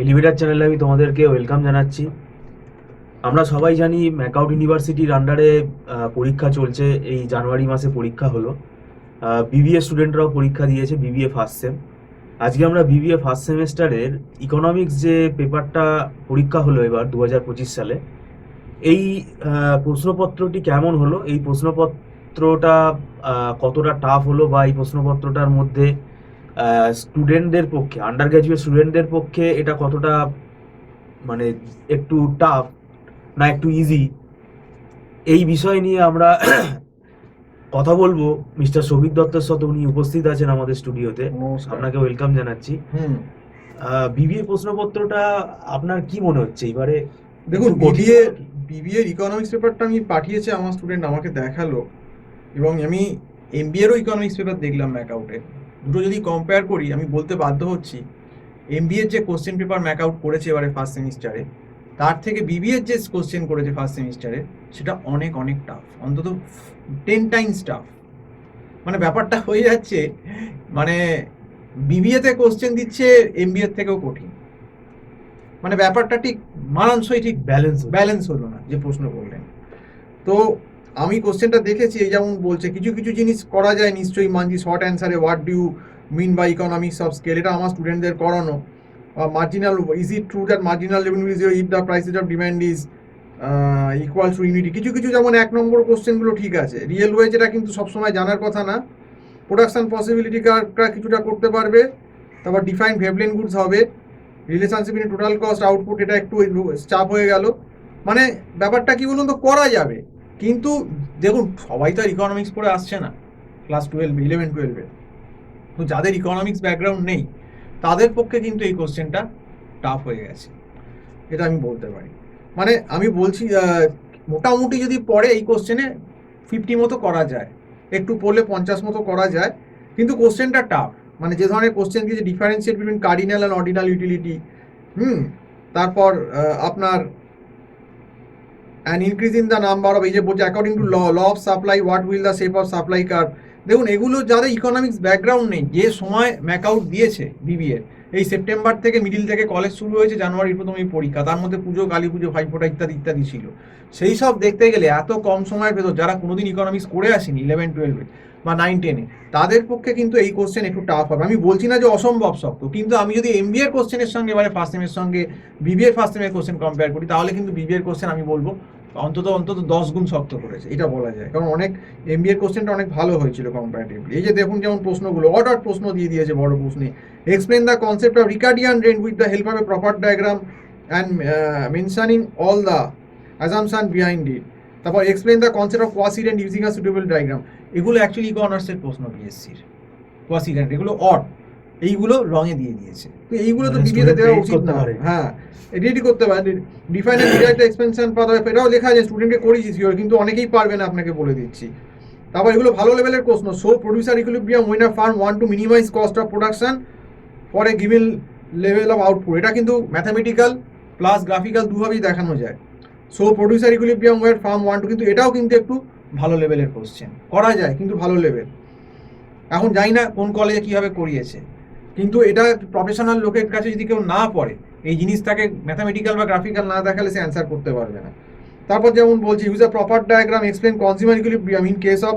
Elevator চ্যানেলে আমি তোমাদেরকে ওয়েলকাম জানাচ্ছি। আমরা সবাই জানি ম্যাকআউট ইউনিভার্সিটির আন্ডারে পরীক্ষা চলছে। এই জানুয়ারি মাসে পরীক্ষা হলো। বিবিএ স্টুডেন্টরাও পরীক্ষা দিয়েছে, বিবিএ ফার্স্ট সেম। আজকে আমরা বিবিএ ফার্স্ট সেমেস্টারের ইকোনমিক্স যে পেপারটা পরীক্ষা হলো এবার 2025 সালে, এই প্রশ্নপত্রটি কেমন হলো, এই প্রশ্নপত্রটা কতটা টাফ হলো, বা এই প্রশ্নপত্রটার মধ্যে স্টুডেন্টদের পক্ষে, আন্ডার গ্র্যাজুয়েট স্টুডেন্টদের পক্ষে এটা কতটা মানে একটু টাফ না একটু ইজি, এই বিষয় নিয়ে আমরা কথা বলবো মিস্টার সৌভিক দত্তের সাথে। উনি উপস্থিত আছেন আমাদের স্টুডিওতে। নমস্কার। আপনাকে ওয়েলকাম জানাচ্ছি। হুম বিবিএ প্রশ্নপত্রটা আপনার কি মনে হচ্ছে এবারে? দেখুন, একটু কঠিন হলো কি? বিবিএ ইকোনমিক্স পেপারটা আমি পাঠিয়েছে, আমার স্টুডেন্ট আমাকে দেখালো, এবং আমি এমবিএরও ইকোনমিক্স পেপার দেখলাম ম্যাকআউটে। দুটো যদি কম্পেয়ার করি, আমি বলতে বাধ্য হচ্ছি এমবিএর যে কোশ্চেন পেপার ম্যাকআউট করেছে এবারে ফার্স্ট সেমিস্টারে, তার থেকে বিবিএর যে কোশ্চেন করেছে ফার্স্ট সেমিস্টারে সেটা অনেক অনেক টাফ, অন্তত 10 টাইমস টাফ। মানে ব্যাপারটা হয়ে যাচ্ছে, মানে বিবিএতে কোশ্চেন দিচ্ছে এমবিএর থেকেও কঠিন। মানে ব্যাপারটা ঠিক মানানসই ঠিক ব্যালেন্স হলো না যে প্রশ্ন করলেন। তো আমি কোশ্চেনটা দেখেছি, এই যেমন বলছে কিছু কিছু জিনিস করা যায় নিশ্চয়ই, মানছি শর্ট অ্যান্সারে what do you mean by economics of scale, এটা আমার স্টুডেন্টদের করানো। Marginal, is it true that marginal revenue is if the prices of demand is equal to unity, কিছু কিছু যেমন 1 নম্বর কোশ্চেনগুলো ঠিক আছে। রিয়েল ওয়েজ এটা কিন্তু সবসময় জানার কথা না। প্রোডাকশন পসিবিলিটি কিছুটা করতে পারবে, তারপর ডিফাইন ভেবলেন গুডস হবে, relationship in total cost output, এটা একটু চাপ হয়ে গেল। মানে ব্যাপারটা কি বলুন তো, করা যাবে, কিন্তু দেখুন সবাই তো আর ইকোনমিক্স পড়ে আসছে না ক্লাস 11-12-এ। তো যাদের ইকোনমিক্স ব্যাকগ্রাউন্ড নেই তাদের পক্ষে কিন্তু এই কোশ্চেনটা টাফ হয়ে গেছে, এটা আমি বলতে পারি। মানে আমি বলছি মোটামুটি যদি পড়ে এই কোশ্চেনে 50 মতো করা যায়, একটু পড়লে 50 মতো করা যায়, কিন্তু কোশ্চেনটা টাফ। মানে যে ধরনের কোশ্চেন দিয়েছে, differentiate between cardinal and ordinal utility, তারপর আপনার and increase in the number of, এই যে বলছে according to law of supply what will the shape of supply curve. দেখুন এগুলো যাদের ইকোনমিক্স ব্যাকগ্রাউন্ড নেই, যে সময় ম্যাকআউট দিয়েছে বিবিএ, এই সেপ্টেম্বর থেকে মিডিল থেকে কলেজ শুরু হয়েছে, জানুয়ারির প্রথমেই পরীক্ষা, তার মধ্যে পুজো, কালী পুজো, ভাইফোঁটা ইত্যাদি ইত্যাদি ছিল। সেই সব দেখতে গেলে এত কম সময়ের ভেতর যারা কোনোদিন ইকোনমিক্স করে আসেনি 11-12-এ বা 9-10-এ, তাদের পক্ষে কিন্তু এই কোশ্চেন একটু টাফ হবে। আমি বলছি না যে অসম্ভব শক্ত, কিন্তু আমি যদি এমবিএর কোশ্চেনের সঙ্গে এবারে ফার্স্ট সেমের সঙ্গে বিবিএর ফার্স্ট সেমের কোশ্চেন কম্পেয়ার করি, তাহলে কিন্তু বিবিএর কোশ্চেন আমি বলবো অন্তত অন্তত 10 গুণ শক্ত করেছে, এটা বলা যায়। কারণ অনেক এমবিএর কোশ্চেনটা অনেক ভালো হয়েছিল কম্পারেটিভলি। এই যে দেখুন, যেমন প্রশ্নগুলো অড অড প্রশ্ন দিয়ে দিয়েছে বড় প্রশ্নে। Explain the concept of Ricardian rent with the help of a proper diagram and mentioning all the assumption behind it. তারপর explain the concept of quasi rent using a suitable diagram. এগুলো actually eco অনার্সের প্রশ্ন বিএসসির। Quasi rent এগুলো odd, এইগুলো রঙে দিয়ে দিয়েছে। তো এইগুলো তো বিবিএতে দেওয়া উচিত না। হ্যাঁ, রেডি করতে পারে। ডিফাইন এন্ড ডিরাইক্ট এক্সপেনশন পাথ, এটাও লেখা আছে, স্টুডেন্টকে করিয়েছি শিওর, কিন্তু অনেকেই পারবে না, আপনাকে বলে দিচ্ছি। তারপর এগুলো ভালো লেভেলের প্রশ্ন। Show producer equilibrium when a firm want to minimise cost of production for a given level of output, এটা কিন্তু ম্যাথামেটিক্যাল প্লাস গ্রাফিক্যাল দুভাবেই দেখানো যায়। Show producer equilibrium where firm want to, কিন্তু এটাও কিন্তু একটু ভালো লেভেলের কোশ্চেন, করা যায় কিন্তু ভালো লেভেল। এখন জানি না কোন কলেজে কীভাবে করিয়েছে, কিন্তু এটা প্রফেশনাল লোকের কাছে যদি কেউ না পড়ে, এই জিনিসটাকে ম্যাথামেটিক্যাল বা গ্রাফিক্যাল না দেখালে সে অ্যান্সার করতে পারবে না। তারপর যেমন বলছি, use a proper diagram explain consumer equilibrium in case of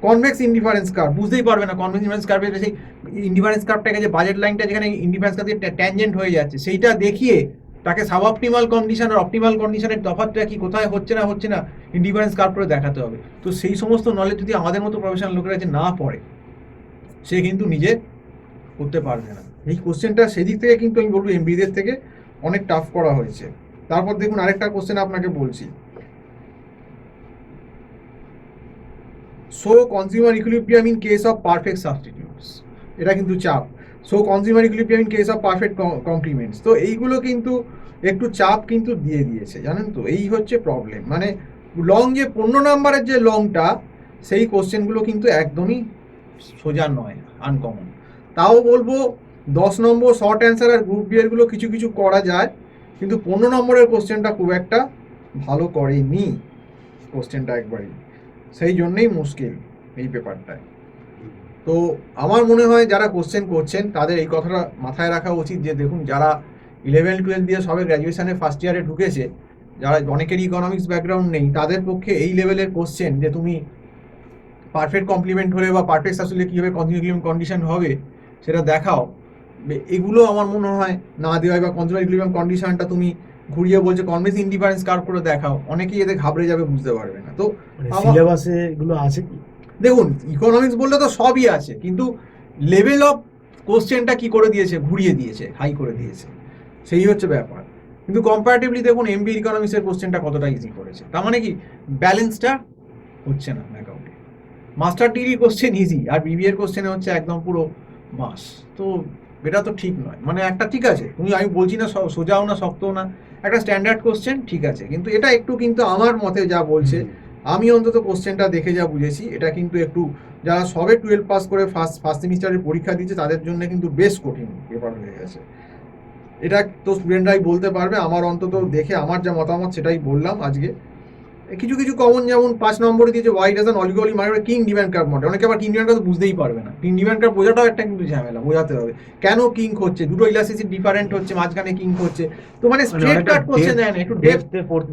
convex indifference curve. বুঝতেই পারবে না কনভেক্স ইনডিফারেন্স কার্ভের সেই ইনডিফারেন্স কার্ভটাকে, যে বাজেট লাইনটা যেখানে ইনডিফারেন্স কার্ভ ট্যানজেন্ট হয়ে যাচ্ছে, সেইটা দেখিয়ে তাকে সাব অপটিমাল কন্ডিশন আর অপটিমাল কন্ডিশনের তফাৎটা কি, কোথায় হচ্ছে না ইনডিফারেন্স কার্ভ করে দেখাতে হবে। তো সেই সমস্ত নলেজ যদি আমাদের মতো প্রফেশনাল লোকের কাছে না পড়ে, সে কিন্তু নিজে করতে পারবে না। এই কোশ্চেনটা সেদিক থেকে কিন্তু আমি বলবো এমবিদের থেকে অনেক টাফ করা হয়েছে। তারপর দেখুন আরেকটা কোশ্চেন আপনাকে বলছি, show consumer equilibrium in case of perfect substitutes, এটা কিন্তু চাপ। Show consumer equilibrium in case of perfect compliments, তো এইগুলো কিন্তু একটু চাপ কিন্তু দিয়ে দিয়েছে, জানেন তো, এই হচ্ছে প্রবলেম। মানে লং, যে 15 নম্বরের যে লংটা, সেই কোশ্চেনগুলো কিন্তু একদমই সোজা নয়, আনকমন। তাও বলবো 10 নম্বর শর্ট অ্যান্সার আর গ্রুপ বি এরগুলো কিছু কিছু করা যায়, কিন্তু 15 নম্বরের কোশ্চেনটা খুব একটা ভালো করেনি কোশ্চেনটা একবারই, সেই জন্যেই মুশকিল এই পেপারটায়। তো আমার মনে হয় যারা কোশ্চেন করছেন তাদের এই কথাটা মাথায় রাখা উচিত যে দেখুন, যারা 11-12 দিয়ে সবে গ্র্যাজুয়েশনে ফার্স্ট ইয়ারে ঢুকেছে, যারা অনেকেরই ইকোনমিক্স ব্যাকগ্রাউন্ড নেই, তাদের পক্ষে এই লেভেলের কোশ্চেন যে তুমি পারফেক্ট কমপ্লিমেন্ট হলে বা পারফেক্ট আসলে কীভাবে কন্টিনিউয়াম কন্ডিশন হবে সেটা দেখাও, এগুলো আমার মনে হয় না দেওয়া, বা কন্টিনিউয়াম কন্ডিশনটা তুমি ঘুরিয়ে বলছে কনভেন্স ইন্ডিফারেন্স কার্ভ করে দেখাও, অনেকেই এতে ঘাবড়ে যাবে, বুঝতে পারবে না। তো সিলেবাসে এগুলো আছে কি? দেখুন, ইকোনমিক্স বললে তো সবই আছে, কিন্তু লেভেল অফ কোশ্চেনটা কি করে দিয়েছে, ঘুরিয়ে দিয়েছে, হাই করে দিয়েছে, সেই হচ্ছে ব্যাপার। কিন্তু কম্পারেটিভলি দেখুন এমবি ইকোনমিক্সের কোশ্চেনটা কতটা ইজি করেছে, তার মানে কি ব্যালেন্সটা হচ্ছে না ম্যাকাউটে। মাস্টার ডিগ্রি কোশ্চেন ইজি, আর বিবিএর কোশ্চেনে হচ্ছে একদম পুরো মাস, তো এটা তো ঠিক নয়। মানে একটা ঠিক আছে, তুমি, আমি বলছি না সোজাও না শক্তও না, একটা স্ট্যান্ডার্ড কোশ্চেন ঠিক আছে, কিন্তু এটা একটু, কিন্তু আমার মতে যা বলছে, আমি অন্তত কোশ্চেনটা দেখে যা বুঝেছি, এটা কিন্তু একটু, যারা সবে 12 পাস করে ফার্স্ট সেমিস্টারের পরীক্ষা দিচ্ছে তাদের জন্য কিন্তু বেশ কঠিন পেপার হয়ে গেছে। এটা তো স্টুডেন্টরাই বলতে পারবে, আমার অন্তত দেখে আমার যা মতামত সেটাই বললাম আজকে। কিছু কিছু কমন, যেমন 5 নম্বরে দিয়েছে ওয়াই ডাজ অ্যান অলিগলি মানে কিং ডিমান্ড কার্ভ মডেল, অনেকে আবার কিং ডিমান্ড কার্ভ বুঝতেই পারবে না, কিং ডিমান্ড কার্ভ বোঝাটাও একটা কিন্তু ঝামেলা, বোঝাতে হবে কেন কিং হচ্ছে, দুটো ইলাস্টিসিটি ডিফারেন্ট হচ্ছে, মাঝখানে কিং হচ্ছে, তো মানে স্ট্রেট কাট কোশ্চেন দেয় না, একটু ডেপথ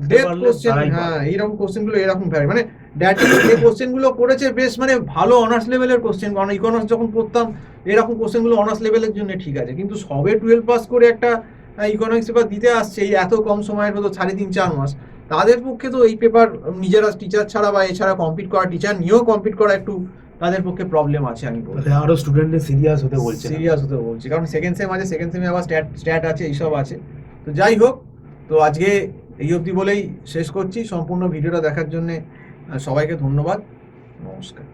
কোশ্চেন, হ্যাঁ এইরকম কোশ্চেনগুলো এরকম ভ্যারি, মানে ড্যাটি যে কোশ্চেনগুলো করেছে বেশ মানে ভালো অনার্স লেভেলের কোশ্চেন, কারণ ইকোনমিক্স যখন পড়তাম এরকম কোশ্চেনগুলো অনার্স লেভেলের জন্য ঠিক আছে, কিন্তু সবে 12 পাস করে একটা ইকোনমিক্স পেপার দিতে আসছে এই এত কম সময়ের মতো 3.5-4 মাস, তাদের পক্ষে তো এই পেপার নিজেরা টিচার ছাড়া বা এছাড়া কম্পিট করা, টিচার নিয়েও কম্পিট করা একটু তাদের পক্ষে প্রবলেম আছে, আমি বলবো। আরো স্টুডেন্টদের সিরিয়াস হতে বলছে, সিরিয়াস হতে বলছি, কারণ সেকেন্ড সেম আছে, সেকেন্ড সেমে আবার স্ট্যাট আছে, এইসব আছে। তো যাই হোক, তো আজকে এই অবধি বলেই শেষ করছি। সম্পূর্ণ ভিডিওটা দেখার জন্য সবাইকে ধন্যবাদ, নমস্কার।